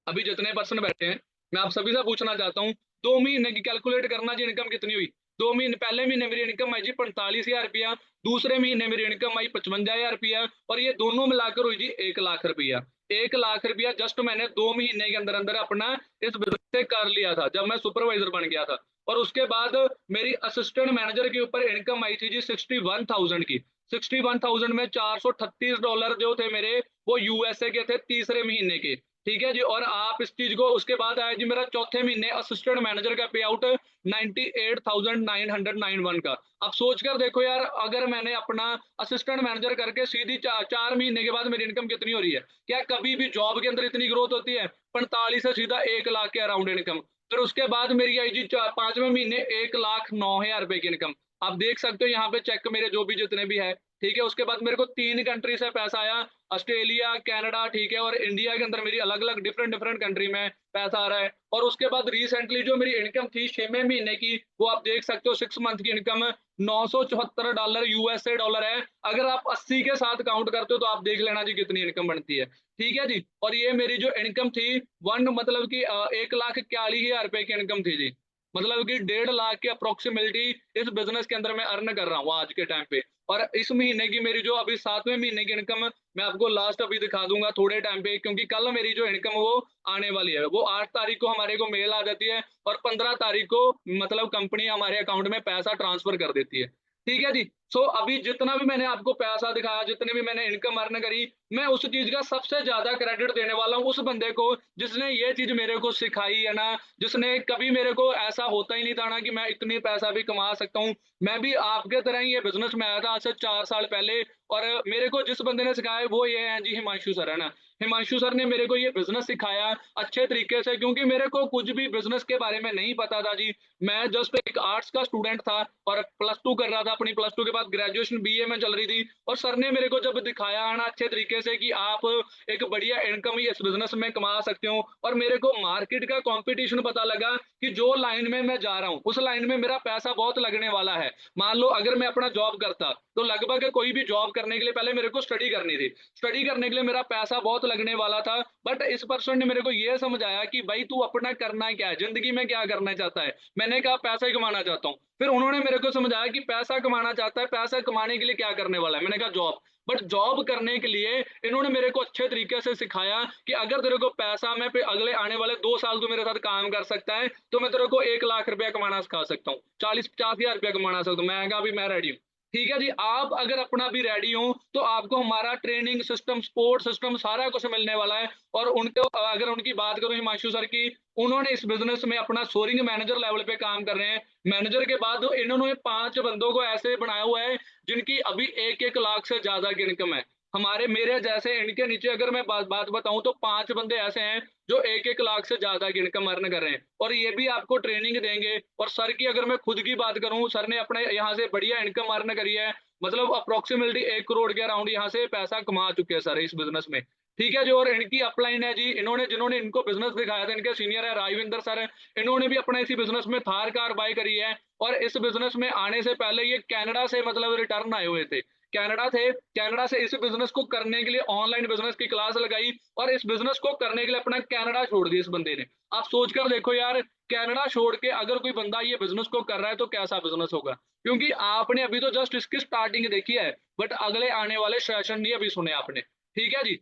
अभी जितने पर्सन बैठे हैं, मैं आप सभी से पूछना चाहता हूँ, 2 महीने की कैलकुलेट करना जी इनकम कितनी हुई। 2 महीने पहले महीने मेरी इनकम आई जी 45 हजार रुपया, दूसरे महीने मेरी इनकम आई 55 हजार रुपया, और ये दोनों मिलाकर हुई जी 1 लाख रुपया। 1 लाख रुपया जस्ट मैंने 2 महीने के अंदर अंदर अपना इस बिजनेस से कर लिया था जब मैं सुपरवाइजर बन गया था। और उसके बाद मेरी असिस्टेंट मैनेजर के ऊपर इनकम आई थी जी 61,000 की। 61,000 में $438 जो थे मेरे, वो यूएसए के थे तीसरे महीने के। ठीक है जी, और आप इस चीज को, उसके बाद आया जी मेरा चौथे महीने असिस्टेंट मैनेजर का पे आउट 98,991 का। अब सोच कर देखो यार, अगर मैंने अपना असिस्टेंट मैनेजर करके सीधी 4 महीने के बाद मेरी इनकम कितनी हो रही है? क्या कभी भी जॉब के अंदर इतनी ग्रोथ होती है? 45 से सीधा 1 लाख के अराउंड इनकम। फिर उसके बाद मेरी आई जी 5वें महीने 1,09,000 रुपए की इनकम। आप देख सकते हो यहाँ पे चेक मेरे जो भी जितने भी है। ठीक है, उसके बाद मेरे को 3 कंट्री से पैसा आया, ऑस्ट्रेलिया, कनाडा, ठीक है, और इंडिया के अंदर मेरी अलग अलग डिफरेंट कंट्री में पैसा आ रहा है। और उसके बाद रिसेंटली जो मेरी इनकम थी 6वें महीने की, वो आप देख सकते हो 6 मंथ की इनकम $974 यूएसए डॉलर है। अगर आप 80 के साथ काउंट करते हो तो आप देख लेना जी कितनी इनकम बनती है। ठीक है जी, और ये मेरी जो इनकम थी 1,41,40,000 रुपए की इनकम थी जी। मतलब कि 1.5 लाख की अप्रोक्सीमेटली इस बिजनेस के अंदर मैं अर्न कर रहा हूँ आज के टाइम पे। और इस महीने की मेरी जो अभी 7वें महीने की इनकम मैं आपको लास्ट अभी दिखा दूंगा थोड़े टाइम पे, क्योंकि कल मेरी जो इनकम वो आने वाली है। वो 8 तारीख को हमारे को मेल आ जाती है और 15 तारीख को मतलब कंपनी हमारे अकाउंट में पैसा ट्रांसफर कर देती है। ठीक है जी। सो अभी जितना भी मैंने आपको पैसा दिखाया, जितने भी मैंने इनकम अर्न करी, मैं उस चीज का सबसे ज्यादा क्रेडिट देने वाला हूँ उस बंदे को जिसने ये चीज मेरे को सिखाई है ना। जिसने कभी मेरे को ऐसा होता ही नहीं था ना कि मैं इतनी पैसा भी कमा सकता हूँ। मैं भी आपके तरह ही ये बिजनेस में आया था आज से 4 साल पहले। और मेरे को जिस बंदे ने सिखाया वो ये है जी, हिमांशु सर है ना। हिमांशु सर ने मेरे को ये बिजनेस सिखाया अच्छे तरीके से, क्योंकि मेरे को कुछ भी बिजनेस के बारे में नहीं पता था जी। मैं जस्ट एक आर्ट्स का स्टूडेंट था और +2 कर रहा था अपनी। +2 के बाद ग्रेजुएशन बीए में चल रही थी। और सर ने मेरे को जब दिखाया ना अच्छे तरीके से कि आप एक बढ़िया इनकम ही इस बिजनेस में कमा सकते हो, और मेरे को मार्केट का कंपटीशन पता लगा कि जो लाइन में मैं जा रहा हूँ उस लाइन में मेरा पैसा बहुत लगने वाला है। मान लो अगर मैं अपना जॉब करता तो लगभग कोई भी जॉब करने के लिए पहले मेरे को स्टडी करनी थी। स्टडी करने के लिए मेरा पैसा बहुत लगने वाला था। बट इस पर्सन ने मेरे को ये समझाया कि भाई तू अपना करना क्या है, जिंदगी में क्या करना चाहता है। मैंने कहा पैसा ही कमाना चाहता हूँ। फिर उन्होंने मेरे को समझाया कि पैसा कमाना चाहता है, पैसा कमाने के लिए क्या करने वाला है। मैंने कहा जॉब। बट जॉब करने के लिए इन्होंने मेरे को अच्छे तरीके से सिखाया कि अगर तेरे को पैसा, मैं अगले आने वाले 2 साल तू मेरे साथ काम कर सकता है तो मैं तेरे को 1 लाख रुपया कमाना सिखा सकता हूँ, 40-50 हजार रुपया कमाना सकता हूँ। मैं कहा अभी मैं रेडी हूँ। ठीक है जी। आप अगर अपना भी रेडी हो तो आपको हमारा ट्रेनिंग सिस्टम, सपोर्ट सिस्टम सारा कुछ मिलने वाला है। और उनको अगर उनकी बात करूं हिमांशु सर की, उन्होंने इस बिजनेस में अपना सोरिंग मैनेजर लेवल पे काम कर रहे हैं। मैनेजर के बाद इन्होंने 5 बंदों को ऐसे बनाया हुआ है जिनकी अभी 1-1 लाख से ज्यादा की इनकम है। हमारे मेरे जैसे इनके नीचे अगर मैं बात बताऊं तो 5 बंदे ऐसे हैं जो 1-1 लाख से ज्यादा की इनकम अर्न कर रहे हैं, और ये भी आपको ट्रेनिंग देंगे। और सर की अगर मैं खुद की बात करूं, सर ने अपने यहाँ से बढ़िया इनकम अर्न करी है, मतलब अप्रोक्सीमेटली 1 करोड़ के अराउंड यहाँ से पैसा कमा चुके हैं सर इस बिजनेस में। ठीक है जी। और इनकी अपलाइन है जी, जिन्होंने इनको बिजनेस दिखाया था, इनके सीनियर है राजविंदर सर, इन्होंने भी अपना इसी बिजनेस में थार कार बाय करी है। और इस बिजनेस में आने से पहले ये कनाडा से मतलब रिटर्न आए हुए थे, कनाडा से इस बिजनेस को करने के लिए ऑनलाइन बिजनेस की क्लास लगाई, और इस बिजनेस को करने के लिए अपना कनाडा छोड़ दिया इस बंदे ने। आप सोच कर देखो यार, कनाडा छोड़ के अगर कोई बंदा ये बिजनेस को कर रहा है तो कैसा बिजनेस होगा। क्योंकि आपने अभी तो जस्ट इसकी स्टार्टिंग देखी है, बट अगले आने वाले सेशन नहीं अभी सुने आपने। ठीक है जी।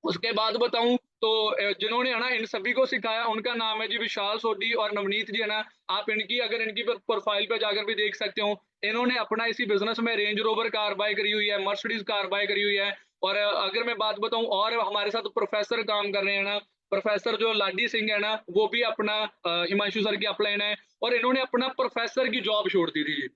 उसके बाद बताऊं तो जिन्होंने है ना इन सभी को सिखाया, उनका नाम है जी विशाल सोडी और नवनीत जी है ना। आप इनकी प्रोफाइल पे जाकर भी देख सकते हो। इन्होंने अपना इसी बिजनेस में रेंज रोवर कार बाय करी हुई है, मर्सिडीज कार बाय करी हुई है। और अगर मैं बात बताऊं, और हमारे साथ प्रोफेसर काम कर रहे हैं ना, प्रोफेसर जो लाडी सिंह है ना, वो भी अपना हिमांशु सर की अपलाइन है, और इन्होंने अपना प्रोफेसर की जॉब छोड़ दी थी।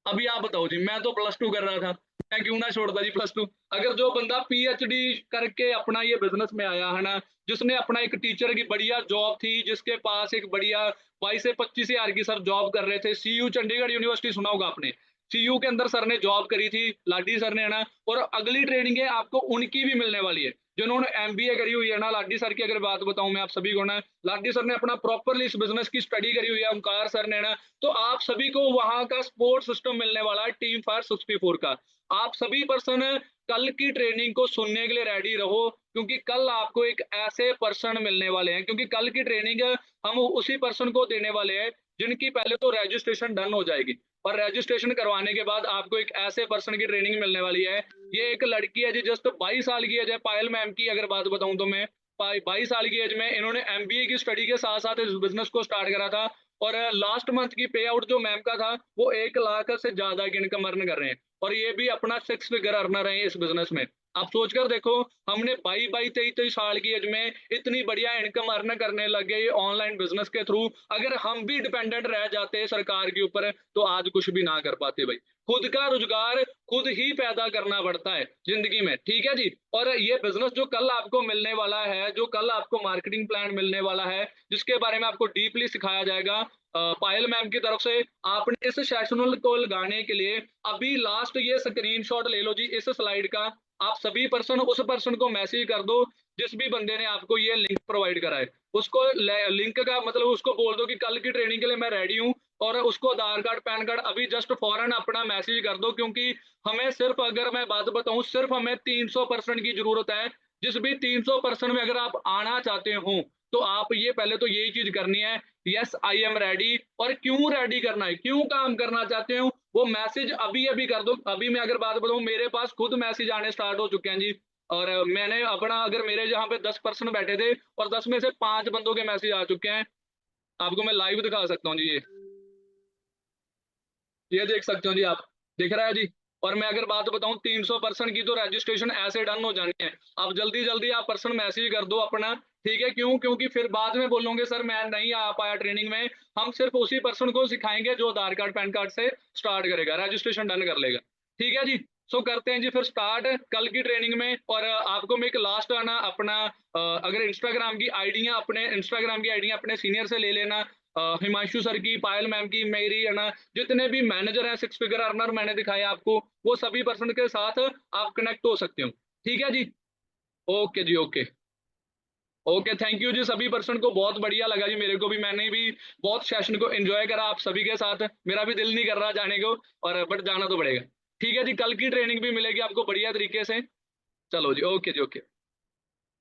अभी आप बताओ जी, मैं तो +2 कर रहा था, मैं क्यों ना छोड़ता जी +2। अगर जो बंदा PhD करके अपना ये बिजनेस में आया है ना, जिसने अपना एक टीचर की बढ़िया जॉब थी, जिसके पास एक बढ़िया 22 से 25 हजार की सर जॉब कर रहे थे, CU चंडीगढ़ यूनिवर्सिटी सुना होगा आपने, CU के अंदर सर ने जॉब करी थी, लाडी सर ने है ना। और अगली ट्रेनिंग है आपको उनकी भी मिलने वाली है जिन्होंने MBA करी हुई है ना। लाडी सर की अगर बात बताऊं मैं आप सभी को ना, लाडी सर ने अपना प्रॉपरली इस बिजनेस की स्टडी करी हुई है, ओंकार सर ने ना। तो आप सभी को वहां का सपोर्ट सिस्टम मिलने वाला है टीम फायर 64 का। आप सभी पर्सन कल की ट्रेनिंग को सुनने के लिए रेडी रहो, क्योंकि कल आपको एक ऐसे पर्सन मिलने वाले हैं, क्योंकि कल की ट्रेनिंग हम उसी पर्सन को देने वाले हैं जिनकी पहले तो रजिस्ट्रेशन डन हो जाएगी, और रजिस्ट्रेशन करवाने के बाद आपको एक ऐसे पर्सन की ट्रेनिंग मिलने वाली है। ये एक लड़की है जी, जस्ट 22 साल की एज है, पायल मैम की अगर बात बताऊं तो मैं 22 साल की एज में इन्होंने MBA की स्टडी के साथ साथ इस बिजनेस को स्टार्ट करा था। और लास्ट मंथ की पे आउट जो मैम का था वो 1 लाख से ज्यादा की इनकम अर्न कर रहे हैं, और ये भी अपना 6 फिगर अर्नर है इस बिजनेस में। आप सोचकर देखो, हमने 22 23 साल की एज में इतनी बढ़िया इनकम अर्न करने लग गए ऑनलाइन बिजनेस के थ्रू। अगर हम भी डिपेंडेंट रह जाते सरकार के ऊपर तो आज कुछ भी ना कर पाते भाई। खुद का रोजगार खुद ही पैदा करना पड़ता है जिंदगी में। ठीक है जी। और ये बिजनेस जो कल आपको मिलने वाला है, जो कल आपको मार्केटिंग प्लान मिलने वाला है, जिसके बारे में आपको डीपली सिखाया जाएगा पायल मैम की तरफ से, आपने इस सेशन को लगाने के लिए अभी लास्ट ये स्क्रीनशॉट ले लो जी इस स्लाइड का। आप सभी पर्सन उस पर्सन को मैसेज कर दो जिस भी बंदे ने आपको ये लिंक प्रोवाइड करा है, उसको लिंक का मतलब उसको बोल दो कि कल की ट्रेनिंग के लिए मैं रेडी हूँ, और उसको आधार कार्ड पैन कार्ड अभी जस्ट फौरन अपना मैसेज कर दो। क्योंकि हमें सिर्फ, अगर मैं बात बताऊं, सिर्फ हमें 300% की जरूरत है। जिस भी 300% में अगर आप आना चाहते हो तो आप ये पहले तो यही चीज करनी है, यस आई एम रेडी। और क्यों रेडी करना है, क्यों काम करना चाहते हो, वो मैसेज अभी अभी कर दो। अभी मैं अगर बात बताऊं, मेरे पास खुद मैसेज आने स्टार्ट हो चुके हैं जी। और मैंने अपना, अगर मेरे जहाँ पे 10% बैठे थे और 10 में से 5 बंदों के मैसेज आ चुके हैं। आपको मैं लाइव दिखा सकता हूँ जी, ये देख सकते हो जी, आप दिख रहा है जी। और मैं अगर बात बताऊं 300% की तो रजिस्ट्रेशन ऐसे डन हो जानी है। अब जल्दी जल्दी आप पर्सन मैसेज कर दो अपना। ठीक है, क्यों, क्योंकि फिर बाद में बोलोगे सर मैं नहीं आ पाया ट्रेनिंग में। हम सिर्फ उसी पर्सन को सिखाएंगे जो आधार कार्ड पैन कार्ड से स्टार्ट करेगा, रजिस्ट्रेशन डन कर लेगा। ठीक है जी। सो करते हैं जी फिर स्टार्ट कल की ट्रेनिंग में। और आपको मैं एक लास्ट आना अपना अगर इंस्टाग्राम की आईडियां, अपने इंस्टाग्राम की आईडियां अपने सीनियर से ले लेना, हिमांशु सर की, पायल मैम की, मेरी है ना, जितने भी मैनेजर हैं 6 फिगर अर्नर मैंने दिखाए आपको, वो सभी पर्सन के साथ आप कनेक्ट हो सकते हो। ठीक है जी। ओके जी, ओके ओके, थैंक यू जी सभी पर्सन को, बहुत बढ़िया लगा जी मेरे को भी, मैंने भी बहुत सेशन को एंजॉय करा आप सभी के साथ। मेरा भी दिल नहीं कर रहा जाने को, और बट जाना तो पड़ेगा। ठीक है जी, कल की ट्रेनिंग भी मिलेगी आपको बढ़िया तरीके से। चलो जी, ओके जी, ओके।